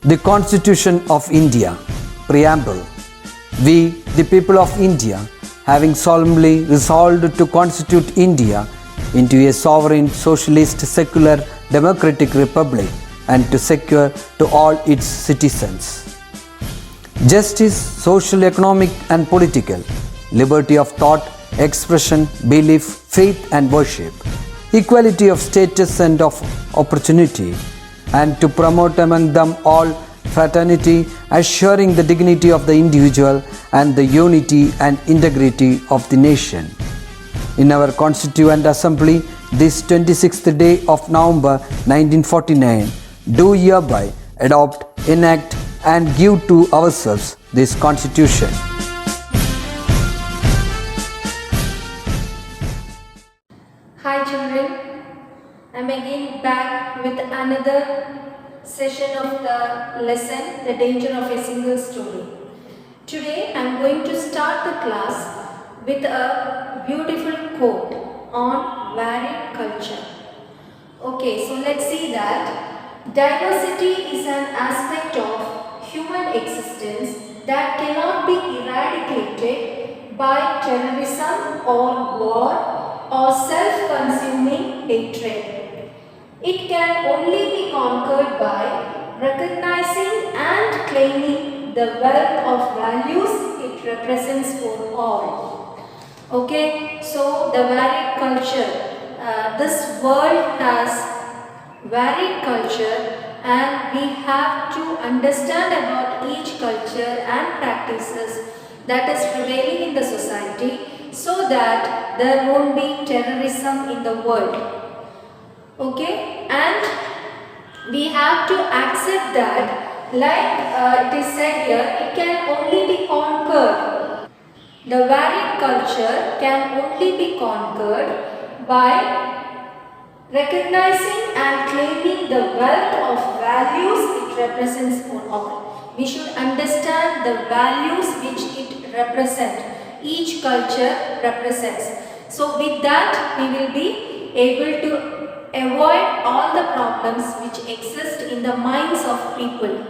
The Constitution of India, Preamble. We, the people of India, having solemnly resolved to constitute India into a sovereign, socialist, secular, democratic republic and to secure to all its citizens justice, social, economic and political, liberty of thought, expression, belief, faith and worship, equality of status and of opportunity, and to promote among them all fraternity, assuring the dignity of the individual and the unity and integrity of the nation. In our Constituent Assembly, this 26th day of November 1949, do hereby adopt, enact and give to ourselves this Constitution. Hi children, I'm again back with another session of the lesson, The Danger of a Single Story. Today I'm going to start the class with a beautiful quote on varied culture. Okay, so let's see that. Diversity is an aspect of human existence that cannot be eradicated by terrorism or war or self-consuming hatred. It can only be conquered by recognizing and claiming the wealth of values it represents for all. Okay, so the varied culture. This world has varied culture and we have to understand about each culture and practices that is prevailing in the society so that there won't be terrorism in the world. Okay, and we have to accept that, like it is said here, it can only be conquered. The varied culture can only be conquered by recognizing and claiming the wealth of values it represents for all. We should understand the values which it represents, each culture represents. So with that we will be able to avoid all the problems which exist in the minds of people.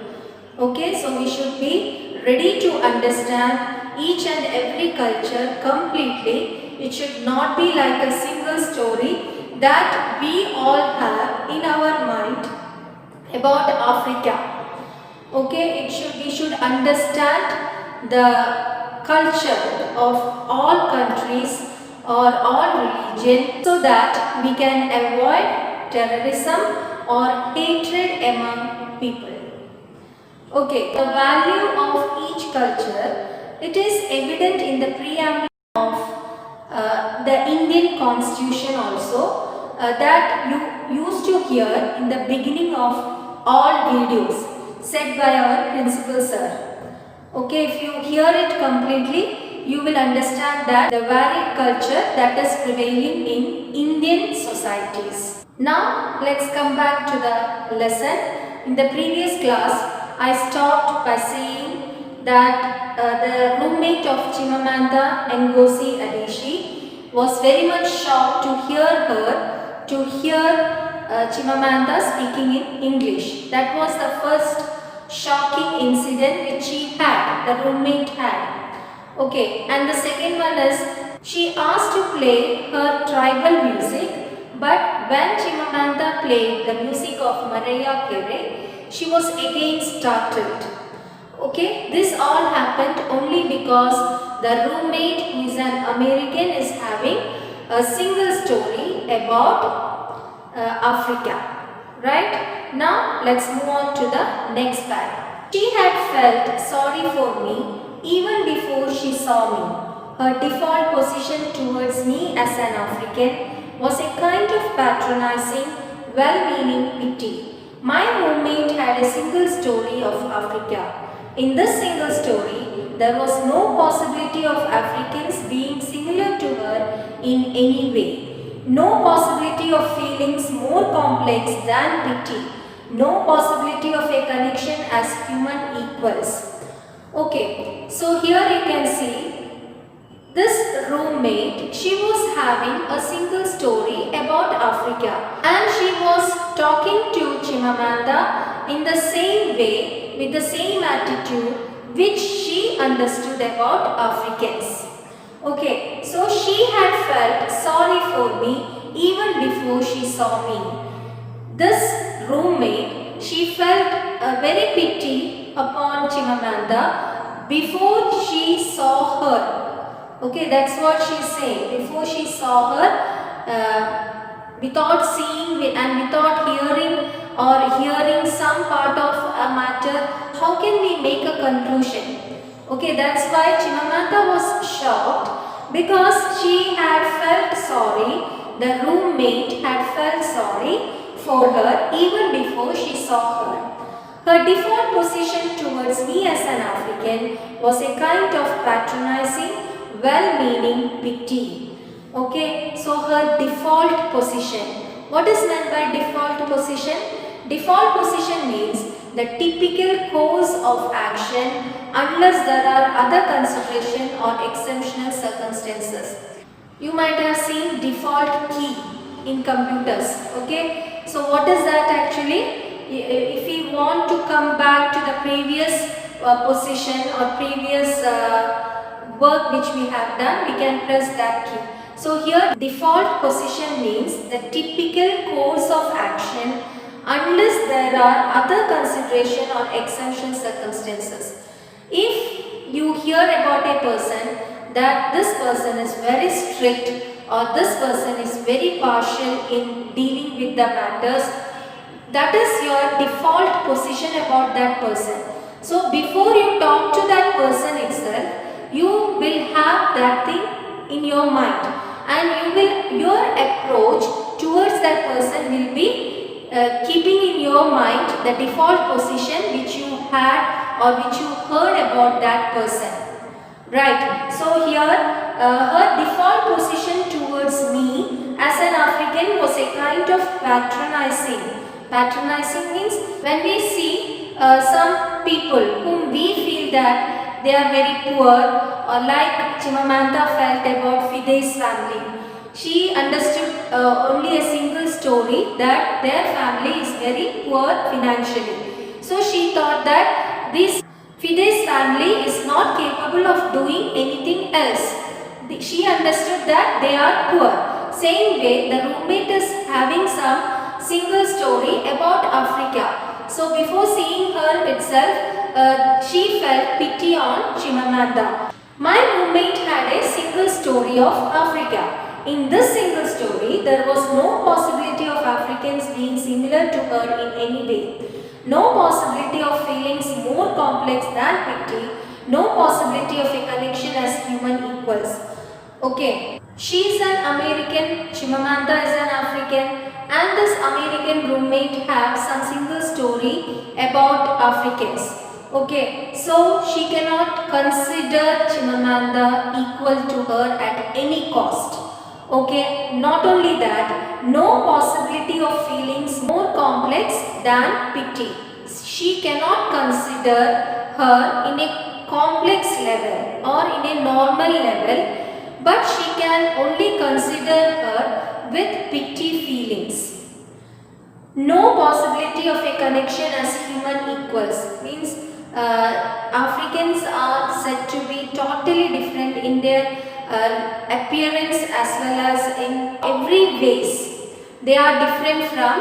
Okay, so we should be ready to understand each and every culture completely. It should not be like a single story that we all have in our mind about Africa. Okay, we should understand the culture of all countries or all religion so that we can avoid terrorism or hatred among people. Okay, the value of each culture, it is evident in the preamble of the Indian Constitution also. That you used to hear in the beginning of all videos said by our principal sir. Okay, if you hear it completely, you will understand that the varied culture that is prevailing in Indian societies. Now, let's come back to the lesson. In the previous class, I stopped by saying that the roommate of Chimamanda Ngozi Adichie was very much shocked to hear Chimamanda speaking in English. That was the first shocking incident which she had, the roommate had. Okay, and the second one is she asked to play her tribal music, but when Chimamanda played the music of Mariah Carey, she was again startled. Okay, this all happened only because the roommate, who is an American, is having a single story about Africa. Right? Now let's move on to the next part. She had felt sorry for me even before she saw me. Her default position towards me as an African was a kind of patronizing, well-meaning pity. My roommate had a single story of Africa. In this single story, there was no possibility of Africans being similar to her in any way. No possibility of feelings more complex than pity. No possibility of a connection as human equals. Okay, so here you can see This roommate, she was having a single story about Africa, and she was talking to Chimamanda in the same way, with the same attitude which she understood about Africans. Okay, so she had felt sorry for me even before she saw me. This roommate, she felt a very pity upon Chimamanda before she saw her. Okay, that's what she's saying. Before she saw her, without seeing and without hearing some part of a matter, how can we make a conclusion? Okay, that's why Chimamanda was shocked, because she had felt sorry, the roommate had felt sorry for her even before she saw her. Her default position towards me as an African was a kind of patronizing, well-meaning pity. Okay, so her default position. What is meant by default position? Default position means the typical course of action unless there are other consideration or exceptional circumstances. You might have seen default key in computers. Okay, so what is that actually? If we want to come back to the previous position or previous work which we have done, we can press that key. So here default position means the typical course of action unless there are other consideration or exceptional circumstances. If you hear about a person that this person is very strict or this person is very partial in dealing with the matters, that is your default position about that person. So before you talk to that person itself, you will have that thing in your mind, and your approach towards that person will be keeping in your mind the default position which you had or which you heard about that person. Right. So here her default position towards me as an African was a kind of patronizing. Patronizing means when we see some people whom we feel that they are very poor, or like Chimamanda felt about Fide's family. She understood only a single story that their family is very poor financially. So she thought that this Fide's family is not capable of doing anything else. She understood that they are poor. Same way, the roommate is having some single story about Africa. So before seeing her itself, she felt pity on Chimamanda. My roommate had a single story of Africa. In this single story, there was no possibility of Africans being similar to her in any way. No possibility of feelings more complex than pity. No possibility of a connection as human equals. Okay, she is an American, Chimamanda is an African, and this American roommate have some single story about Africans. Okay, so she cannot consider Chimamanda equal to her at any cost. Okay, not only that, no possibility of feelings more complex than pity. She cannot consider her in a complex level or in a normal level, but she can only consider her with pity feelings. No possibility of a connection as human equals means Africans are said to be totally different in their appearance as well as in every ways. They are different from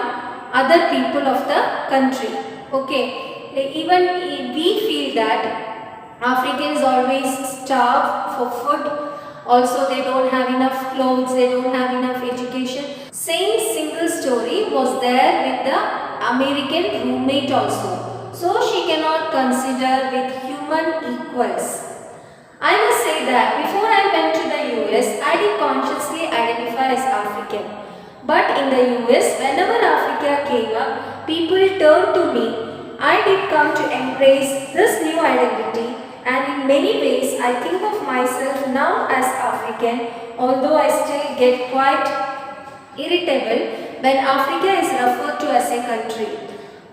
other people of the country. Okay, even we feel that Africans always starve for food. Also, they don't have enough clothes, they don't have enough education. Same single story was there with the American roommate also. So she cannot consider with human equals. I must say that before I went to the US, I did consciously identify as African. But in the US, whenever Africa came up, people turned to me. I did come to embrace this new identity, and in many ways I think of myself now as African, although I still get quite irritable when Africa is referred to as a country.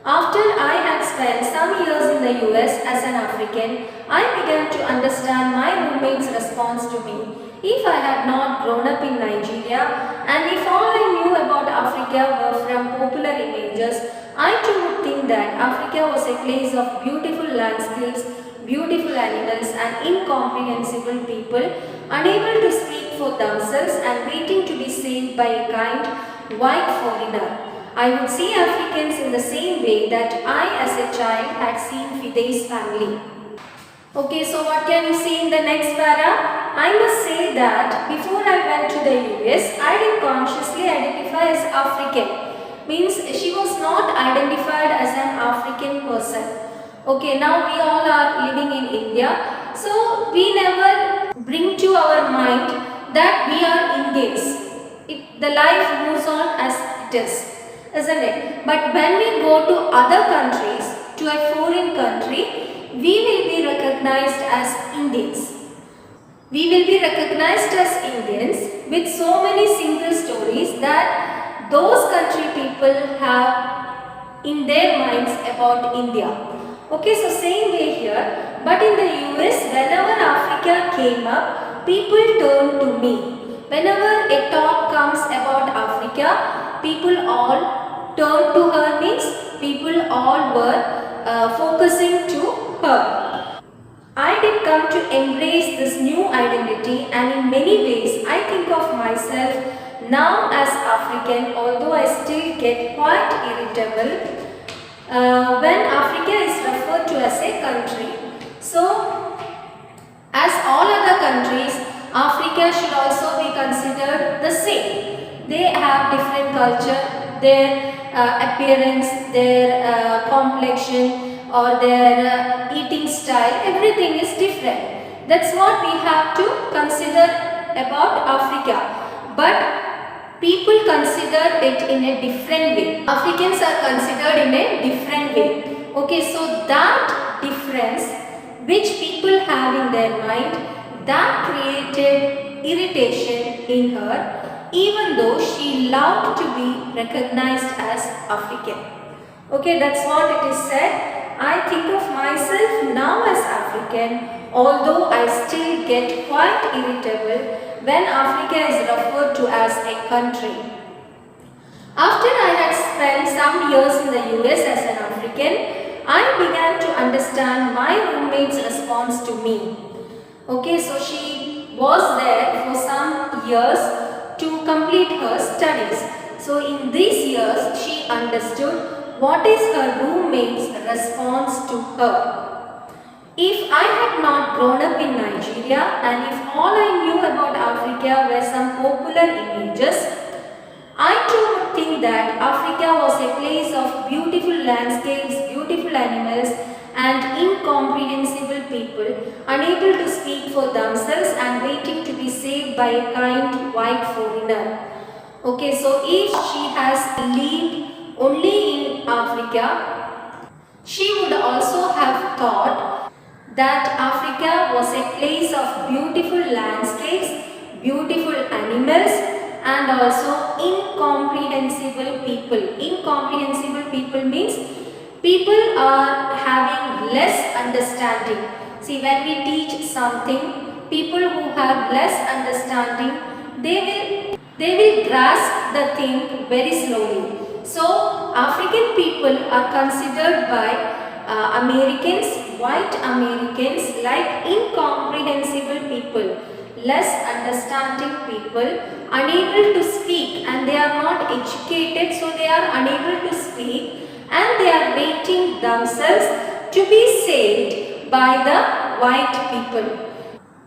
After I had spent some years in the US as an African, I began to understand my roommate's response to me. If I had not grown up in Nigeria and if all I knew about Africa were from popular images, I too would think that Africa was a place of beautiful landscapes, beautiful animals and incomprehensible people unable to speak for themselves and waiting to be saved by a kind white foreigner. I would see Africans in the same way that I as a child had seen Fide's family. Okay, so what can you see in the next para? I must say that before I went to the US, I didn't consciously identify as African. Means she was not identified as an African person. Okay, now we all are living in India. So we never bring to our mind that we are Indians. The life moves on as it is, isn't it? But when we go to other countries, to a foreign country, we will be recognized as Indians. We will be recognized as Indians with so many single stories that those country people have in their minds about India. Okay, so same way here, but in the US, whenever Africa came up, people turned to me. Whenever a talk comes about Africa, people all turned to her, means people all were focusing to her. I did come to embrace this new identity, and in many ways I think of myself now as African, although I still get quite irritable when Africa is referred to as a country. So, as all other countries, Africa should also be considered the same. They have different culture, their appearance, their complexion or their eating style, everything is different. That's what we have to consider about Africa. But people consider it in a different way. Africans are considered in a different way. Okay, so that difference which people have in their mind, that created irritation in her, even though she loved to be recognized as African. Okay, that's what it is said. I think of myself now as African, although I still get quite irritable when Africa is referred to as a country. After I had spent some years in the US as an African, I began to understand my roommate's response to me. Okay, so she was there for some years to complete her studies. So in these years, she understood what is her roommate's response to her. If I had not grown up in Nigeria and if all I knew about Africa were some popular images, I too would think that Africa was a place of beautiful landscapes, beautiful animals and incomprehensible people unable to speak for themselves and waiting to be saved by a kind white foreigner. Okay, so if she has lived only in Africa, she would also have thought that Africa was a place of beautiful landscapes, beautiful animals and also incomprehensible people. Incomprehensible people means people are having less understanding. See, when we teach something, people who have less understanding, they will grasp the thing very slowly. So, African people are considered by Americans, white Americans, like incomprehensible people, less understanding people, unable to speak, and they are not educated, so they are unable to speak and they are waiting themselves to be saved by the white people.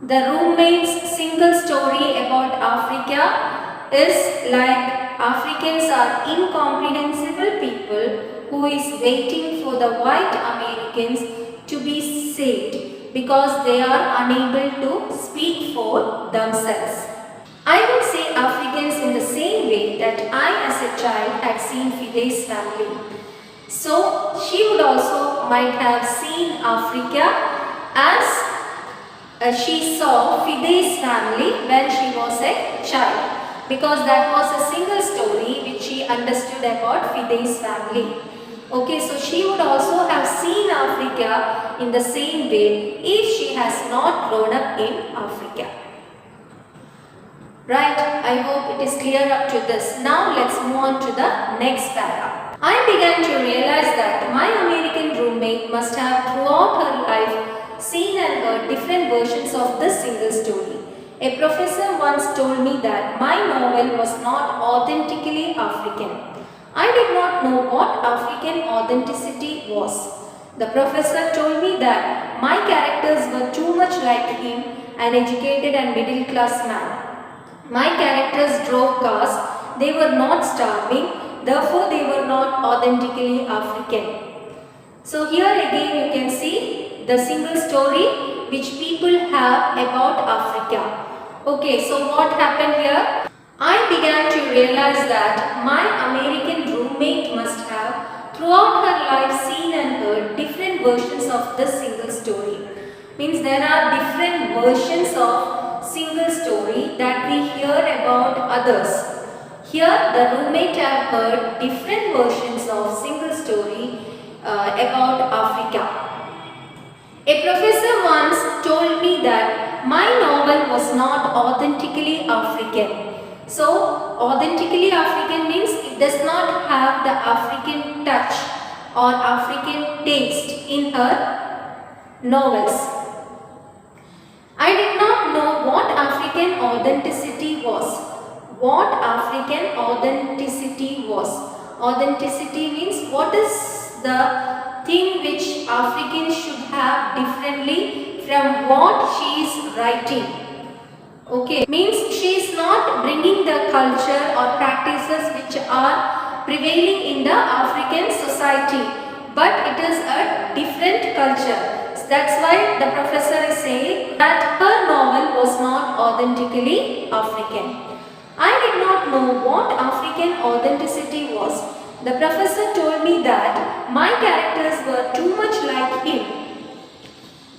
The roommate's single story about Africa is like Africans are incomprehensible people who is waiting for the white Americans to be saved because they are unable to speak for themselves. I would say Africans in the same way that I as a child had seen Fide's family. So she would also might have seen Africa as she saw Fide's family when she was a child, because that was a single story which she understood about Fide's family. Okay, so she would also have seen Africa in the same way if she has not grown up in Africa. Right, I hope it is clear up to this. Now let's move on to the next para. I began to realize that my American roommate must have throughout her life seen and heard different versions of this single story. A professor once told me that my novel was not authentically African. I did not know what African authenticity was. The professor told me that my characters were too much like him, an educated and middle class man. My characters drove cars, they were not starving, therefore they were not authentically African. So here again you can see the single story which people have about Africa. Okay, so what happened here? I began to realize that my American roommate must have throughout her life seen and heard different versions of this single story. Means there are different versions of single story that we hear about others. Here the roommate have heard different versions of single story about Africa. A professor once told me that my novel was not authentically African. So authentically African means it does not have the African touch or African taste in her novels. I did not know what African authenticity was. What African authenticity was. Authenticity means what is the thing which Africans should have differently from what she is writing. Okay, means she is not bringing the culture or practices which are prevailing in the African society, but it is a different culture. That's why the professor is saying that her novel was not authentically African. I did not know what African authenticity was. The professor told me that my characters were too much like him.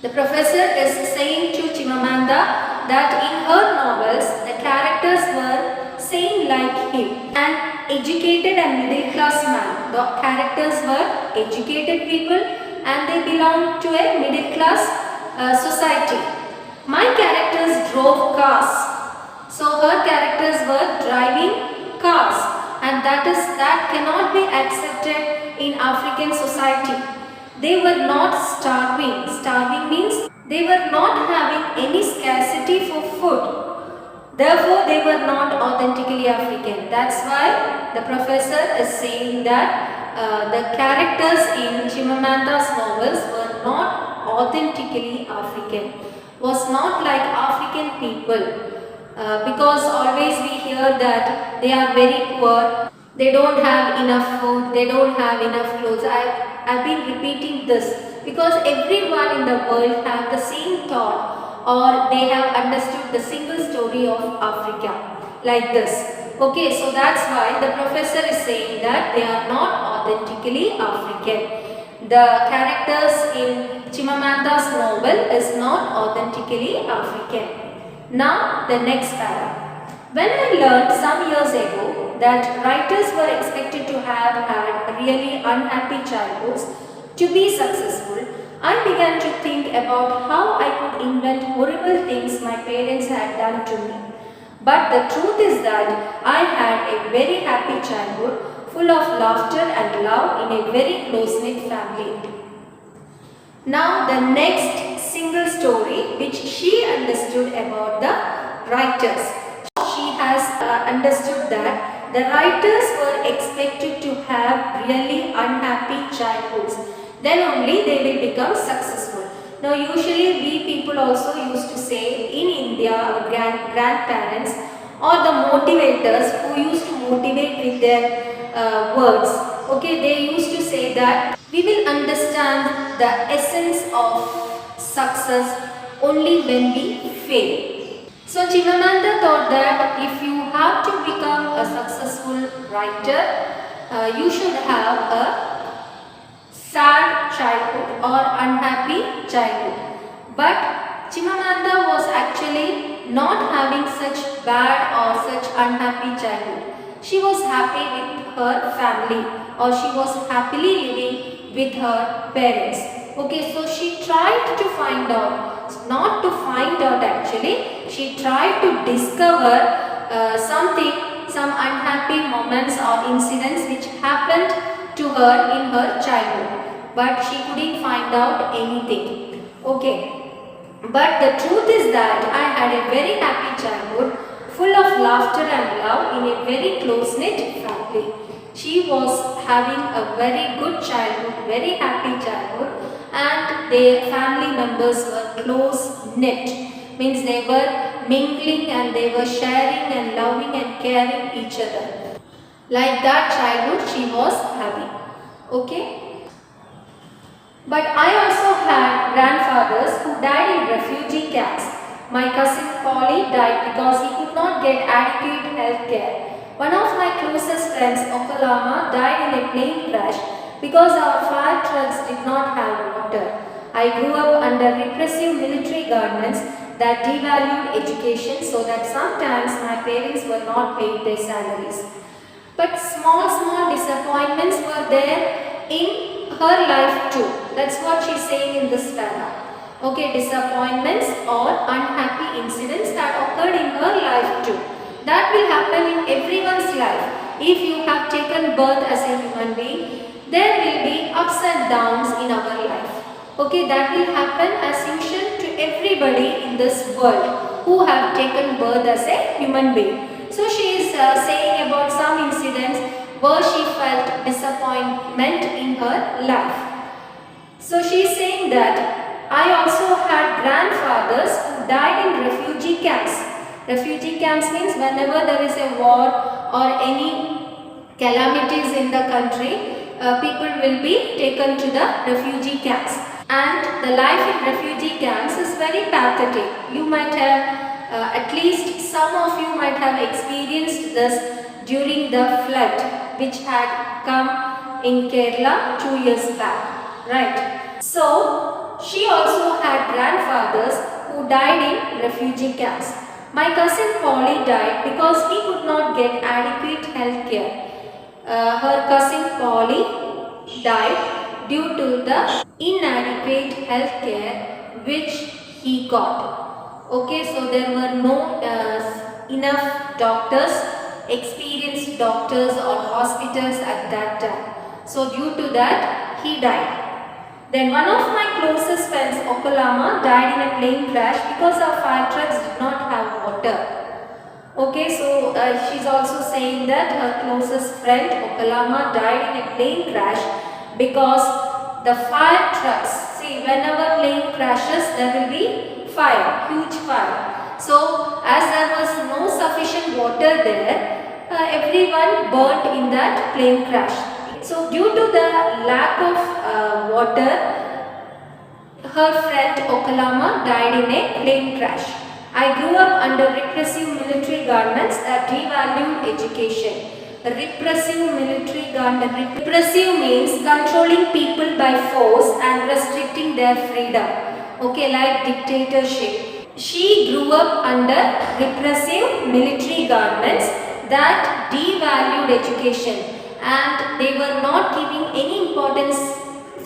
The professor is saying to Chimamanda that in her novels the characters were same like him. An educated and middle class man. The characters were educated people and they belong to a middle class society. My characters drove cars. So her characters were driving cars, and that cannot be accepted in African society. They were not starving. Starving means they were not having any scarcity for food. Therefore, they were not authentically African. That's why the professor is saying that the characters in Chimamanda's novels were not authentically African, was not like African people. Because always we hear that they are very poor, they don't have enough food, they don't have enough clothes. I've been repeating this because everyone in the world have the same thought, or they have understood the single story of Africa like this. Okay, so that's why the professor is saying that they are not authentically African. The characters in Chimamanda's novel is not authentically African. Now the next para. When I learned some years ago that writers were expected to have had really unhappy childhoods to be successful, I began to think about how I could invent horrible things my parents had done to me. But the truth is that I had a very happy childhood full of laughter and love in a very close-knit family. Now the next single story which she understood about the writers. She has understood that the writers were expected to have really unhappy childhoods. Then only they will become successful. Now usually we people also used to say in India, our grandparents or the motivators who used to motivate with their words. Okay, they used to say that we will understand the essence of success only when we fail. So Chimamanda thought that if you have to become a successful writer, you should have a sad childhood or unhappy childhood. But Chimamanda was actually not having such bad or such unhappy childhood. she was happy with her family, or she was happily living with her parents. Okay, so she tried to find out, not to find out actually, she tried to discover some unhappy moments or incidents which happened to her in her childhood, but she couldn't find out anything. Okay. But the truth is that I had a very happy childhood, full of laughter and love in a very close-knit family. She was having a very good childhood, very happy childhood, and their family members were close-knit. Means they were mingling and they were sharing and loving and caring each other. Like that childhood she was having. Okay. But I also had grandfathers who died in refugee camps. My cousin Polly died because he could not get adequate health care. One of my closest friends, Okalama, died in a plane crash because our fire trucks did not have water. I grew up under repressive military governments that devalued education, so that sometimes my parents were not paid their salaries. But small disappointments were there in her life too. That's what she's saying in this paragraph. Okay, disappointments or unhappy incidents that occurred in her life too. That will happen in everyone's life. If you have taken birth as a human being, there will be ups and downs in our life. Okay, that will happen as usual to everybody in this world who have taken birth as a human being. So she is saying about some incidents where she felt disappointment in her life. So she is saying that I also had grandfathers who died in refugee camps. Refugee camps means whenever there is a war or any calamities in the country, people will be taken to the refugee camps. And the life in refugee camps is very pathetic. You might have, at least some of you might have experienced this during the flood which had come in Kerala 2 years back, right? So, she also had grandfathers who died in refugee camps. My cousin Polly died because he could not get adequate health care. Her cousin Polly died due to the inadequate health care which he got. Okay, so there were no enough doctors, experienced doctors or hospitals at that time. So due to that, he died. Then one of my closest friends, Okalama, died in a plane crash because our fire trucks did not have water. Okay, so she's also saying that her closest friend, Okalama, died in a plane crash because the fire trucks, see, whenever plane crashes, there will be fire, huge fire. So, as there was no sufficient water there, everyone burnt in that plane crash. So, due to the lack of water, her friend Okalama died in a plane crash. I grew up under repressive military governments that devalued education. Repressive military government. Repressive means controlling people by force and restricting their freedom. Okay, like dictatorship. She grew up under repressive military governments that devalued education, and they were not giving any importance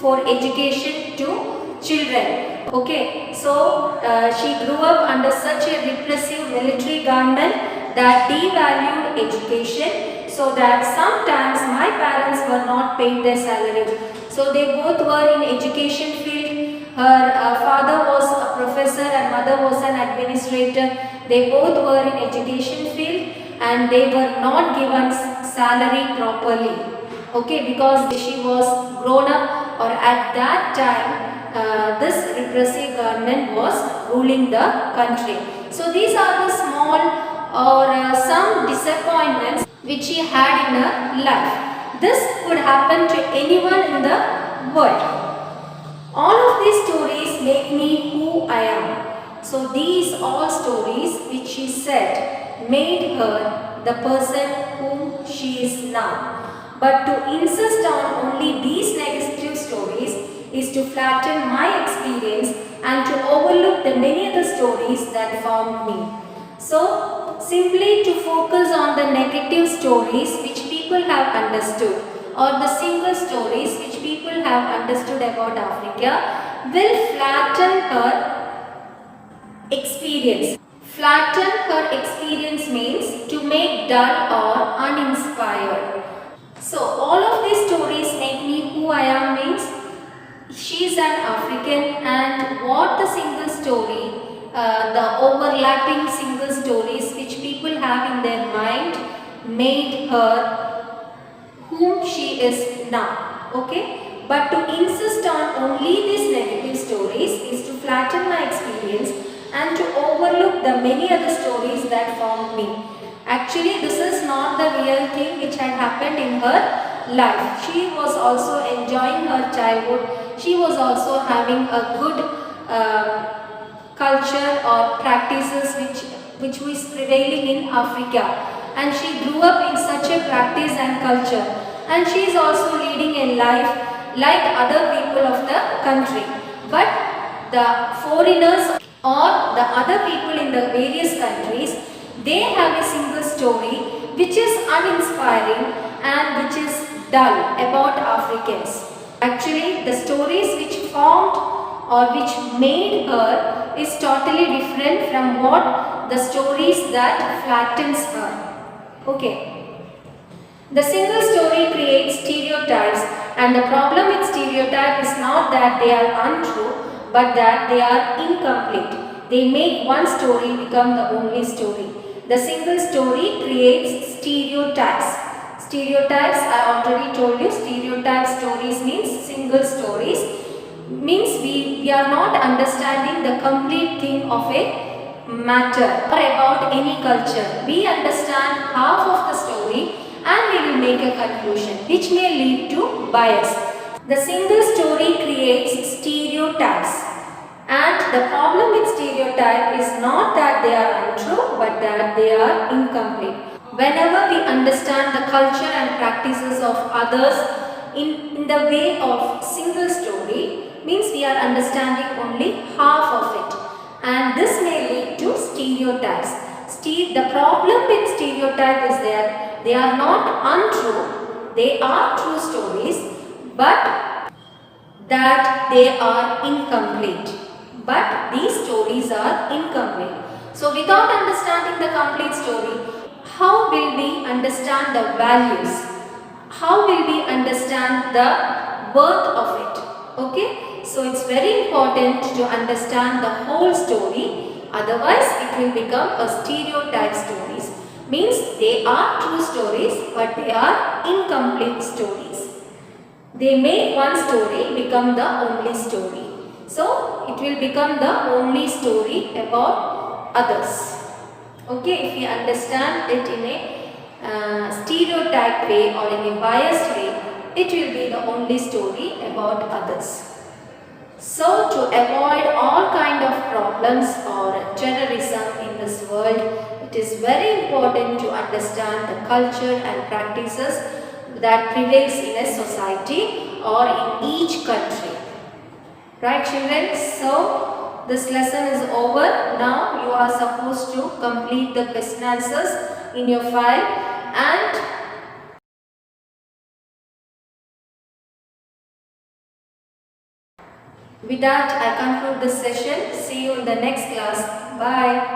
for education to children. Okay, so she grew up under such a repressive military government that devalued education, so that sometimes my parents were not paid their salary. So they both were in education field. Her father was a professor and mother was an administrator. They both were in education field and they were not given salary properly. Okay, because she was grown up, or at that time this repressive government was ruling the country. So these are the small or some disappointments which she had in her life. This could happen to anyone in the world. All of these stories make me who I am. So these all stories which she said made her the person whom she is now. But to insist on only these negative stories is to flatten my experience and to overlook the many other stories that formed me. So simply to focus on the negative stories which people have understood, or the single stories which people have understood about Africa, will flatten her experience. Flatten her experience means to make dull or uninspired. So all of these stories make me who I am means she is an African, and what the single story, the overlapping single stories which people have in their mind made her whom she is now. Okay, but to insist on only these negative stories is to flatten my experience and to overlook the many other stories that formed me. Actually, this is not the real thing which had happened in her life. She was also enjoying her childhood. She was also having a good culture or practices which was prevailing in Africa, and she grew up in such a practice and culture, and she is also leading a life like other people of the country. But the foreigners or the other people in the various countries, they have a single story which is uninspiring and which is dull about Africans. Actually, the stories which formed or which made her is totally different from what the stories that flattens her. Okay. The single story creates stereotypes, and the problem with stereotype is not that they are untrue, but that they are incomplete. They make one story become the only story. The single story creates stereotypes. Stereotypes, I already told you, stereotype stories means single stories. Means we are not understanding the complete thing of a matter or about any culture. We understand half of the story and we will make a conclusion which may lead to bias. The single story creates stereotypes, and the problem with stereotype is not that they are untrue, but that they are incomplete. Whenever we understand the culture and practices of others in the way of single story, means we are understanding only half of it, and this may lead to stereotypes. The problem with stereotype is that they are not untrue, they are true stories, but that they are incomplete. But these stories are incomplete. So without understanding the complete story, how will we understand the values? How will we understand the worth of it? Okay, so it's very important to understand the whole story, otherwise it will become a stereotype stories. Means they are true stories, but they are incomplete stories. They make one story become the only story. So it will become the only story about others. Okay, if we understand it in a stereotype way or in a biased way, it will be the only story about others. So to avoid all kind of problems or terrorism in this world, it is very important to understand the culture and practices that prevails in a society or in each country. Right, children? So this lesson is over. Now you are supposed to complete the question answers in your file, and with that I conclude this session. See you in the next class. Bye.